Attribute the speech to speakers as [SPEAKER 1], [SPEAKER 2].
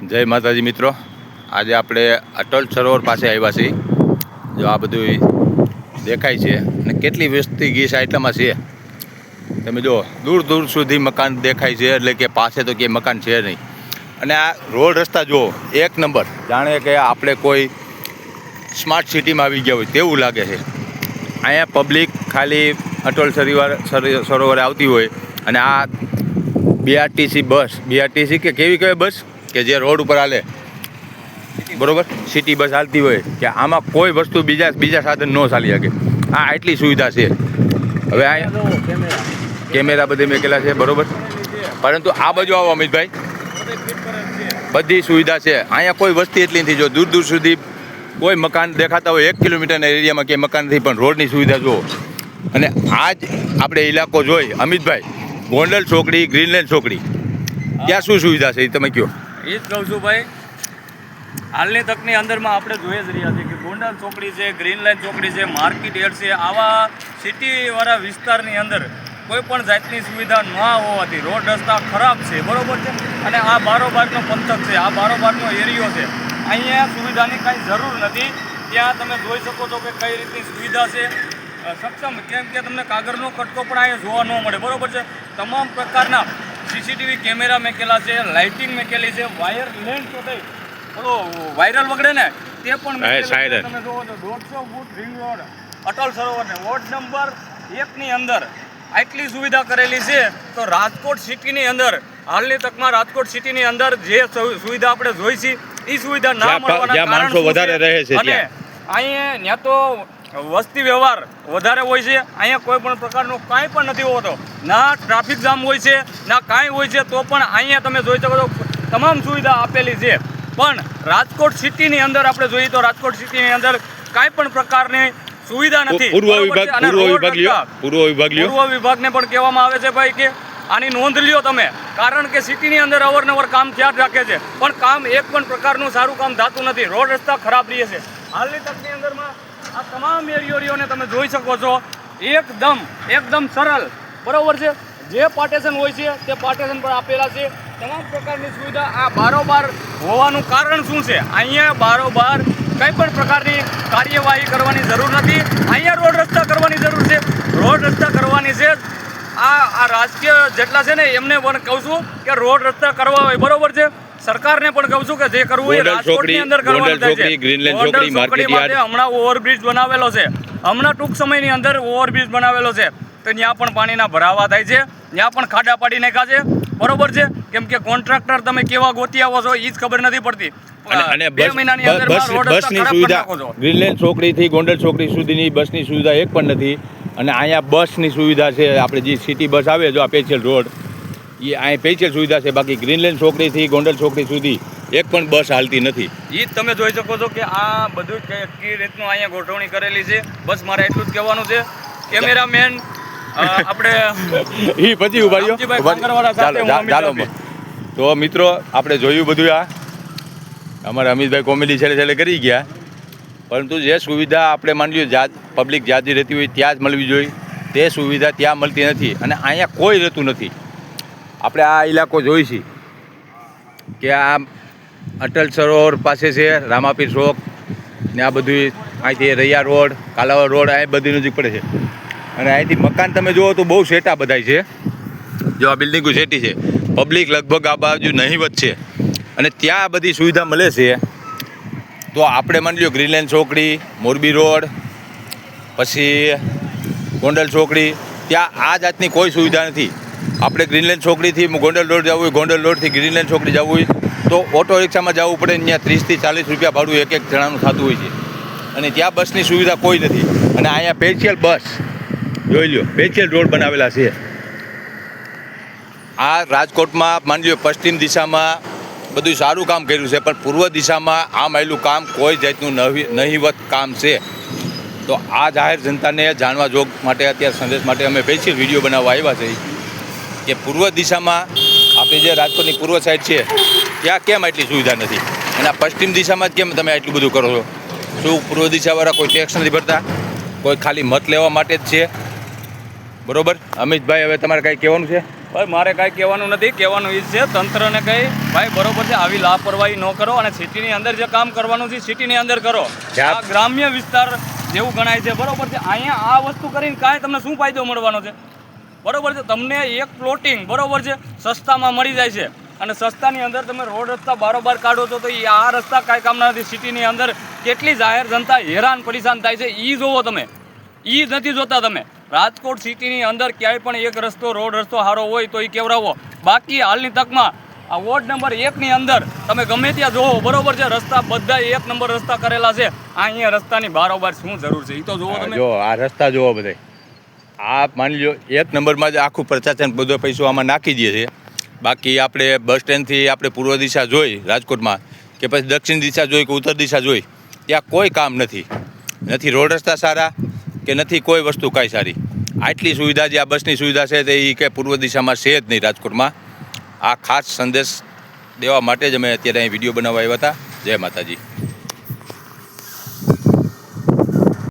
[SPEAKER 1] જય માતાજી મિત્રો, આજે આપણે અટલ સરોવર પાસે આવ્યા છીએ. જો આ બધું દેખાય છે અને કેટલી વસ્તી ગઈ સાઈડમાં છે. તમે જો દૂર દૂર સુધી મકાન દેખાય છે, એટલે કે પાસે તો ક્યાંય મકાન છે નહીં. અને આ રોડ રસ્તા જો એક નંબર, જાણે કે આપણે કોઈ સ્માર્ટ સિટીમાં આવી ગયા હોય તેવું લાગે છે. અહીંયા પબ્લિક ખાલી અટલ સરોવરે આવતી હોય અને આ બીઆરટીસી કે કેવી બસ કે જે રોડ ઉપર હાલે, બરોબર, સિટી બસ હાલતી હોય કે આમાં કોઈ વસ્તુ બીજા સાધન ન ચાલી શકે. આ આટલી સુવિધા છે. હવે આ કેમેરા બધે મેકેલા છે, બરોબર, પરંતુ આ બાજુ આવો અમિતભાઈ, બધી સુવિધા છે. અહીંયા કોઈ વસ્તી એટલી નથી. જો દૂર દૂર સુધી કોઈ મકાન દેખાતા હોય, 1 કિલોમીટરના એરિયામાં ક્યાંય મકાન નથી, પણ રોડની સુવિધા જુઓ. અને આ જ આપણે ઇલાકો જોઈ અમિતભાઈ, ગોંડલ ચોકડી, ગ્રીનલેન્ડ ચોકડી, ત્યાં શું સુવિધા છે એ તમે કહો.
[SPEAKER 2] એ જ કહું છું ભાઈ, હાલની તકની અંદરમાં આપણે જોઈ જ રહ્યા છીએ કે ગોંડલ ચોકડી છે, ગ્રીનલેન્ડ ચોકડી છે, માર્કેટ યાર્ડ છે, આવા સિટીવાળા વિસ્તારની અંદર કોઈ પણ જાતની સુવિધા ન હોવાથી રોડ રસ્તા ખરાબ છે, બરોબર છે. અને આ બારોબારનો પંથક છે, આ બારોબારનો એરિયો છે, અહીંયા સુવિધાની કાંઈ જરૂર નથી. ત્યાં તમે જોઈ શકો છો કે કઈ રીતની સુવિધા છે સક્ષમ, કેમ કે તમને કાગળનો કટકો પણ અહીંયા જોવા ન મળે, બરોબર છે. તમામ પ્રકારના સીસીટીવી કેમેરા મેકેલા છે, લાઇટિંગ મેકેલી છે, વાયર લેન્ડ તો થઈ પેલો વાયરલ વગડે ને તે પણ તમે જોવો છો. 150 ફૂટ રિંગ રોડ અટલ સરોવરને વોર્ડ નંબર 1 ની અંદર આટલી સુવિધા કરેલી છે. તો રાજકોટ સિટીની અંદર, હાલની તકમાં રાજકોટ સિટીની અંદર જે સુવિધા આપણે જોઈ છે એ સુવિધા ના મળવાના
[SPEAKER 1] માણસો વધારે રહે છે,
[SPEAKER 2] અને અહીંયા ત્યાં તો વસ્તી વ્યવહાર વધારે હોય છે. અહીંયા કોઈ પણ પ્રકારનો કાંઈ પણ નથી હોતો, ના ટ્રાફિક જામ હોય છે, ના કાંઈ હોય છે. તો પણ અહીંયા તમે જોઈ શકો છો તમામ સુવિધા આપેલી છે. પણ રાજકોટ સિટીની અંદર આપણે જોઈએ તો રાજકોટ સિટીની અંદર કાંઈ પણ પ્રકારની સુવિધા નથી. પૂર્વ વિભાગને પણ કહેવામાં આવે છે ભાઈ કે આની નોંધ લ્યો તમે, કારણ કે સિટીની અંદર અવારનવાર કામ ત્યાં જ રાખે છે, પણ કામ એક પણ પ્રકારનું સારું કામ થતું નથી. રોડ રસ્તા ખરાબ રહે છે. હાલની તકની અંદરમાં આ તમામ એરિયોને તમે જોઈ શકો છો, એકદમ સરળ, બરોબર છે. જે પાર્ટેશન હોય છે તે પાર્ટેશન પર આપેલા છે. તમામ પ્રકારની સુવિધા આ બારોબાર હોવાનું કારણ શું છે? અહીંયા બારોબાર કંઈ પણ પ્રકારની કાર્યવાહી કરવાની જરૂર નથી. અહીંયા રોડ રસ્તા કરવાની જરૂર છે, રોડ રસ્તા કરવાની છે. આ રાજકીય જેટલા છે ને એમને પણ કહું છું કે રોડ રસ્તા કરવા હોય, બરોબર છે. સરકારને પણ કહું છું કે જે કરવું એ રાજકોટની અંદર કરવાનું થાય છે. હમણાં ઓવરબ્રિજ બનાવેલો છે, હમણાં ટૂંક સમયની અંદર ઓવરબ્રિજ બનાવેલો છે, તો ત્યાં પણ પાણીના ભરાવા થાય છે, ત્યાં પણ ખાડા પાડી નાખ્યા છે, બરોબર છે. કેમ કે કોન્ટ્રાક્ટર તમે કેવા ગોતી આવો છો એ જ ખબર નથી પડતી.
[SPEAKER 1] અને બસની સુવિધા ગ્રીનલેન્ડ ચોકડી થી ગોંડલ ચોકડી સુધીની બસની સુવિધા એક પણ નથી. અને અહીંયા બસની સુવિધા છે, આપણે જે સિટી બસ આવે, જો આ પેચલ રોડ, એ અહીંયા પેચલ સુવિધા છે. બાકી ગ્રીનલેન્ડ ચોકડીથી ગોંડલ ચોકડી સુધી એક પણ બસ હાલતી નથી.
[SPEAKER 2] એ જ તમે જોઈ શકો છો કે આ બધું કઈ રીતનું અહીંયા ગોઠવણી કરેલી છે. બસ મારે એટલું જ કહેવાનું છે. કેમેરામેન આપણે
[SPEAKER 1] એ પછી ચાલો. તો મિત્રો, આપણે જોયું બધું. આ અમારા અમિતભાઈ કોમેડી છેલ્લે કરી ગયા, પરંતુ જે સુવિધા આપણે માની લો પબ્લિક જ્યાંથી રહેતી હોય ત્યાં જ મળવી જોઈએ, તે સુવિધા ત્યાં મળતી નથી. અને અહીંયા કોઈ રહેતું નથી. આપણે આ ઇલાકો જોઈ છીએ કે આ અટલ સરોવર પાસે છે, રામાપીર ચોક ને આ બધું અહીંથી રૈયા રોડ, કાલાવડ રોડ, આ બધી નજીક પડે છે. અને અહીંથી મકાન તમે જુઓ તો બહુ સેટા બધાય છે. જો આ બિલ્ડિંગો સેટી છે, પબ્લિક લગભગ આ બાજુ નહીવત છે, અને ત્યાં બધી સુવિધા મળે છે. તો આપણે માની લો ગ્રીનલેન્ડ ચોકડી, મોરબી રોડ, પછી ગોંડલ ચોકડી, ત્યાં આ જાતની કોઈ સુવિધા નથી. આપણે ગ્રીનલેન્ડ ચોકડીથી ગોંડલ રોડ જવું હોય, ગોંડલ રોડથી ગ્રીનલેન્ડ ચોકડી જવું હોય તો ઓટો રિક્ષામાં જવું પડે. ત્યાં 30 થી 40 રૂપિયા ભાડું એક જણાનું થતું હોય છે. અને ત્યાં બસની સુવિધા કોઈ નથી. અને અહીંયા સ્પેશિયલ બસ જોઈ લો, સ્પેશિયલ રોડ બનાવેલા છે. આ રાજકોટમાં માની લો પશ્ચિમ દિશામાં બધું સારું કામ કર્યું છે, પણ પૂર્વ દિશામાં આ માયલું કામ કોઈ જાતનું નહીવત કામ છે. તો આ જાહેર જનતાને જાણવા જોગ માટે અત્યારે સંદેશ માટે અમે સ્પેશિયલ વિડીયો બનાવવા આવ્યા છે કે પૂર્વ દિશામાં આપણી જે રાજકોટની પૂર્વ સાઈડ છે ત્યાં કેમ આટલી સુવિધા નથી, અને આ પશ્ચિમ દિશામાં જ કેમ તમે આટલું બધું કરો છો? શું પૂર્વ દિશાવાળા કોઈ ટેક્સ નથી ભરતા? કોઈ ખાલી મત લેવા માટે જ છે? બરોબર. અમિતભાઈ, હવે તમારે કાંઈ કહેવાનું છે?
[SPEAKER 2] ભાઈ મારે કાંઈ કહેવાનું નથી, કહેવાનું એ જ છે તંત્રને કહી ભાઈ બરોબર છે આવી લાપરવાહી ન કરો અને સિટીની અંદર જે કામ કરવાનું છે સિટીની અંદર કરો. આ ગ્રામ્ય વિસ્તાર જેવું ગણાય છે બરોબર છે. અહીંયા આ વસ્તુ કરીને કાંઈ તમને શું ફાયદો મળવાનો છે બરોબર છે? તમને એક પ્લોટિંગ બરોબર છે સસ્તામાં મળી જાય છે અને સસ્તાની અંદર તમે રોડ રસ્તા બારોબાર કાઢો છો તો એ આ રસ્તા કાંઈ કામના નથી. સિટીની અંદર કેટલી જાહેર જનતા હેરાન પરેશાન થાય છે એ જોવો તમે, એ નથી જોતા તમે. રાજકોટ સિટીની અંદર ક્યાંય પણ એક રસ્તો રોડ રસ્તો સારો હોય તો એ કેવડાવો. બાકી હાલની તકમાં આ વોર્ડ નંબર 1ની અંદર તમે ગમે ત્યાં જોવો બરોબર છે રસ્તા બધા 1 નંબર રસ્તા કરેલા છે. અહીંયા રસ્તાની બારોબાર શું જરૂર છે એ તો જોવો તમે.
[SPEAKER 1] જો આ રસ્તા જોવો બધે, આ માની લો 1 નંબરમાં જ આખું પ્રશાસન બધો પૈસો આમાં નાખી દે છે. બાકી આપણે બસ સ્ટેન્ડથી આપણે પૂર્વ દિશા જોઈ રાજકોટમાં કે પછી દક્ષિણ દિશા જોઈ કે ઉત્તર દિશા જોઈ, ત્યાં કોઈ કામ નથી રોડ રસ્તા સારા કે નથી કોઈ વસ્તુ કાંઈ સારી. આટલી સુવિધા જે આ બસની સુવિધા છે તે એ કે પૂર્વ દિશામાં છે જ નહીં રાજકોટમાં. આ ખાસ સંદેશ દેવા માટે જ અમે અત્યારે અહીં વિડીયો બનાવવા આવ્યા હતા. જય માતાજી.